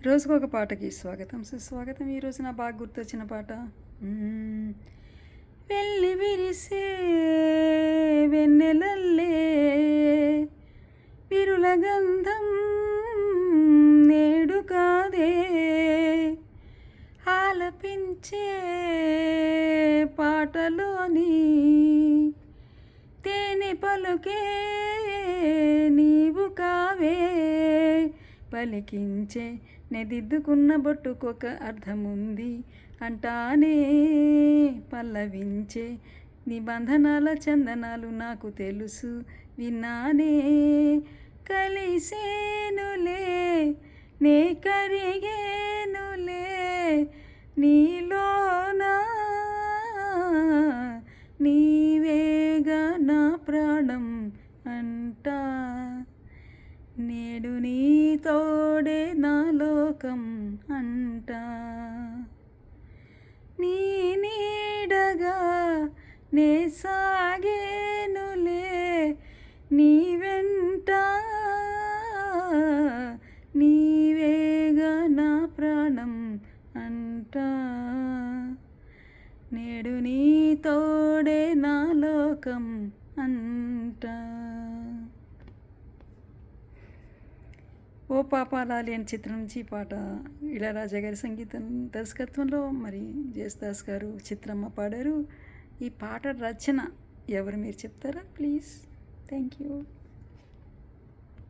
రోజుకొక పాటకి స్వాగతం సుస్వాగతం. ఈరోజు నా బాగా గుర్తొచ్చిన పాట వెళ్ళి విరిసే వెన్నెలల్లే విరుల గంధం నేడు కాదే ఆలపించే పాటలోని తేనె పలుకే నీవు కావే పలికించే నెదిద్దుకున్న బొట్టుకొక అర్థముంది అంటానే పల్లవించే నిబంధనల చందనాలు నాకు తెలుసు విన్నానే కలిసేనులే నే కరిగేనులే నీలోనా నీవేగా నా ప్రాణం అంటా నేడు నీ తోడే నా లోకం అంటా నీ నీడగా నే సాగేనులే నీ వెంట నీవేగా నా ప్రాణం అంటా నేడు నీ తోడే నా లోకం అంటా. ఓ పాపాలాలి అనే చిత్రం నుంచి పాట ఇళయరాజా గారి సంగీతం దర్శకత్వంలో మరి జేసుదాస్ గారు చిత్రమ్మ పాడారు. ఈ పాట రచన ఎవరు మీరు చెప్తారా ప్లీజ్? Thank you.